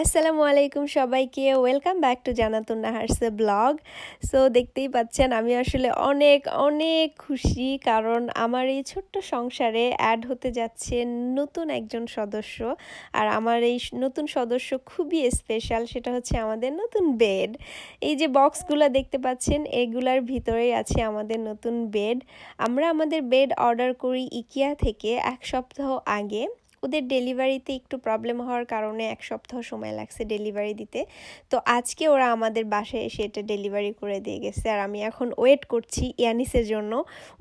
আসসালামু আলাইকুম সবাইকে welcome back to Jannatun Nahar's blog. So দেখতেই পাচ্ছেন আমি আসলে অনেক অনেক খুশি, কারণ আমার এই ছোট্ট সংসারে অ্যাড হতে যাচ্ছে নতুন একজন সদস্য। আর আমার এই নতুন সদস্য খুবই স্পেশাল, সেটা হচ্ছে আমাদের নতুন বেড। এই যে বক্সগুলো দেখতে পাচ্ছেন এগুলার ভিতরেই আছে আমাদের নতুন বেড। আমরা আমাদের বেড অর্ডার করি ইকিয়া থেকে 1 সপ্তাহ আগে। ওদের ডেলিভারিতে একটু প্রবলেম হওয়ার কারণে 1 সপ্তাহ সময় লাগছে ডেলিভারি দিতে। তো আজকে ওরা আমাদের বাসায় এসে এটা ডেলিভারি করে দিয়ে গেছে, আর আমি এখন ওয়েট করছি ইয়ানিসের জন্য।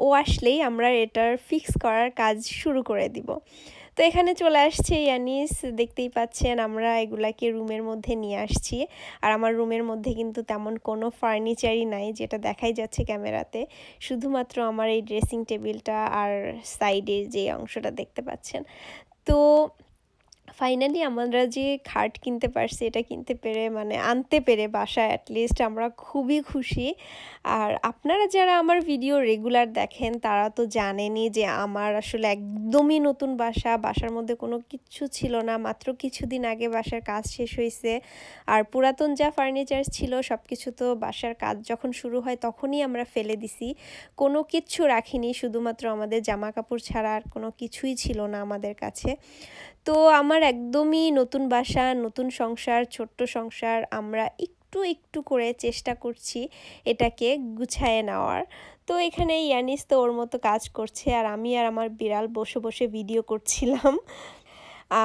ও আসলেই আমরা এটার ফিক্স করার কাজ শুরু করে দিব। তো এখানে চলে আসছে ইয়ানিস, দেখতেই পাচ্ছেন আমরা এগুলাকে রুমের মধ্যে নিয়ে আসছি। আর আমার রুমের মধ্যে কিন্তু তেমন কোনো ফার্নিচারই নাই, যেটা দেখাই যাচ্ছে ক্যামেরাতে। শুধুমাত্র আমার এই ড্রেসিং টেবিলটা আর সাইডের যে অংশটা দেখতে পাচ্ছেন। তো ফাইনালি আমরা যে খাট কিনতে পারছি, এটা কিনতে পেরে মানে আনতে পেরে বাসায় অ্যাটলিস্ট আমরা খুবই খুশি। আর আপনারা যারা আমার ভিডিও রেগুলার দেখেন তারা তো জানেনই যে আমার আসলে একদমই নতুন বাসার মধ্যে কোনো কিছু ছিল না। মাত্র কিছুদিন আগে বাসার কাজ শেষ হয়েছে, আর পুরাতন যা ফার্নিচার ছিল সব কিছু তো বাসার কাজ যখন শুরু হয় তখনই আমরা ফেলে দিছি। কোনো কিচ্ছু রাখিনি, শুধুমাত্র আমাদের জামা কাপড় ছাড়া আর কোনো কিছুই ছিল না আমাদের কাছে। তো আমার একদমই নতুন বাসা, নতুন সংসার, ছোট্ট সংসার। আমরা একটু একটু করে চেষ্টা করছি এটাকে গুছায়ে নেওয়ার। তো এখানে ইয়ানিস তো ওর মতো কাজ করছে, আর আমি আর আমার বিড়াল বসে বসে ভিডিও করছিলাম।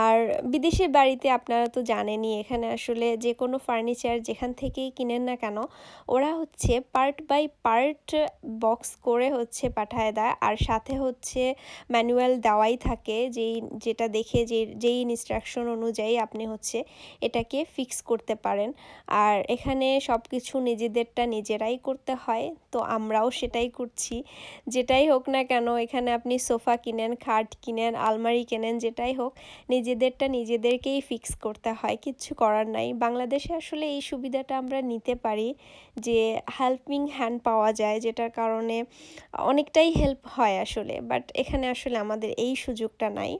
আর বিদেশের বাড়িতে আপনারা তো জানেনই, এখানে আসলে যে কোনো ফার্নিচার যেখান থেকেই কিনেন না কেন ওরা হচ্ছে পার্ট বাই পার্ট বক্স করে হচ্ছে পাঠায় দেয়, আর সাথে হচ্ছে ম্যানুয়াল দেওয়াই থাকে যেটা দেখে যেই ইনস্ট্রাকশন অনুযায়ী আপনি হচ্ছে এটাকে ফিক্স করতে পারেন। আর এখানে সব কিছু নিজেদেরটা নিজেরাই করতে হয়, তো আমরাও সেটাই করছি। যেটাই হোক না কেন, এখানে আপনি সোফা কিনেন, খাট কিনেন, আলমারি কেনেন, যেটাই হোক নিজেদেরটা নিজেদেরকেই ফিক্স করতে হয়, কিচ্ছু করার নাই। বাংলাদেশে আসলে এই সুবিধাটা আমরা নিতে পারি যে হেল্পিং হ্যান্ড পাওয়া যায়, যেটার কারণে অনেকটাই হেল্প হয় আসলে। বাট এখানে আসলে আমাদের এই সুযোগটা নাই।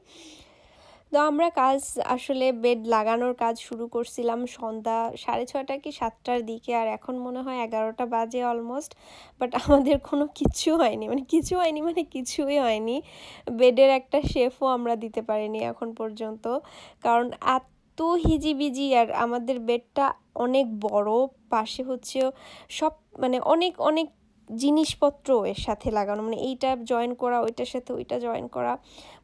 তো আমরা কাজ আসলে বেড লাগানোর কাজ শুরু করছিলাম সন্ধ্যা 6:30 কি 7টার দিকে, আর এখন মনে হয় 11টা বাজে অলমোস্ট। বাট আমাদের কোনো কিচ্ছু হয়নি, মানে কিছুই হয়নি। বেডের একটা শেপও আমরা দিতে পারিনি এখন পর্যন্ত, কারণ এত হিজিবিজি। আর আমাদের বেডটা অনেক বড়, পাশে হচ্ছে সব মানে অনেক অনেক জিনিসপত্র এর সাথে লাগানো, মানে এইটা জয়েন করা, ওইটার সাথে ওইটা জয়েন করা,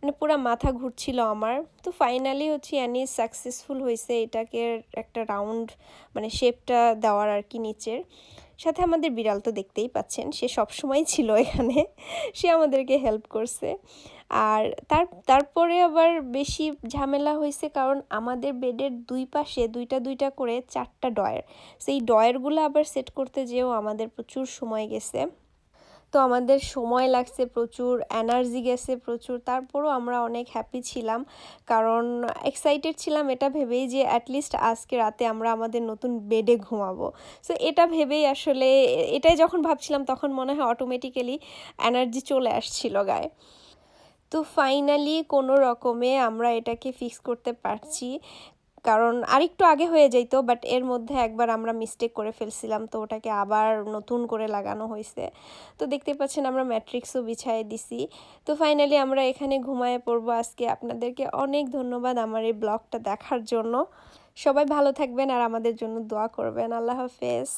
মানে পুরো মাথা ঘুরছিল আমার। তো ফাইনালি হচ্ছে অ্যানি সাকসেসফুল হয়েছে এটাকে একটা রাউন্ড মানে শেপটা দেওয়ার আর কি নিচের। সাথে আমাদের বিড়াল তো দেখতেই পাচ্ছেন, সে সবসময় ছিল এখানে, সে আমাদেরকে হেল্প করছে। আর তারপরে আবার বেশি ঝামেলা হয়েছে, কারণ আমাদের বেডের দুই পাশে দুইটা দুইটা করে 4টা ডয়ার। সেই ডয়ারগুলো আবার সেট করতে যেও আমাদের প্রচুর সময় গেছে। তো আমাদের সময় লাগছে প্রচুর, এনার্জি গেছে প্রচুর, তারপরও আমরা অনেক হ্যাপি ছিলাম, কারণ এক্সাইটেড ছিলাম এটা ভেবেই যে অ্যাটলিস্ট আজকে রাতে আমরা আমাদের নতুন বেডে ঘুমাবো। সো এটা ভেবেই আসলে এটাই যখন ভাবছিলাম তখন মনে হয় অটোমেটিক্যালি এনার্জি চলে আসছিল গায়ে। তো ফাইনালি কোনো রকমে আমরা এটাকে ফিক্স করতে পারছি, কারণ আরেকটু আগে হয়ে যাইতো, বাট এর মধ্যে একবার আমরা মিস্টেক করে ফেলছিলাম, তো ওটাকে আবার নতুন করে লাগানো হয়েছে। তো দেখতে পাচ্ছেন আমরা ম্যাট্রিক্সও বিছায়ে দিছি। তো ফাইনালি আমরা এখানে ঘুমায়ে পড়বো আজকে। আপনাদেরকে অনেক ধন্যবাদ আমার এই ব্লগটা দেখার জন্য। সবাই ভালো থাকবেন আর আমাদের জন্য দোয়া করবেন। আল্লাহ হাফেজ।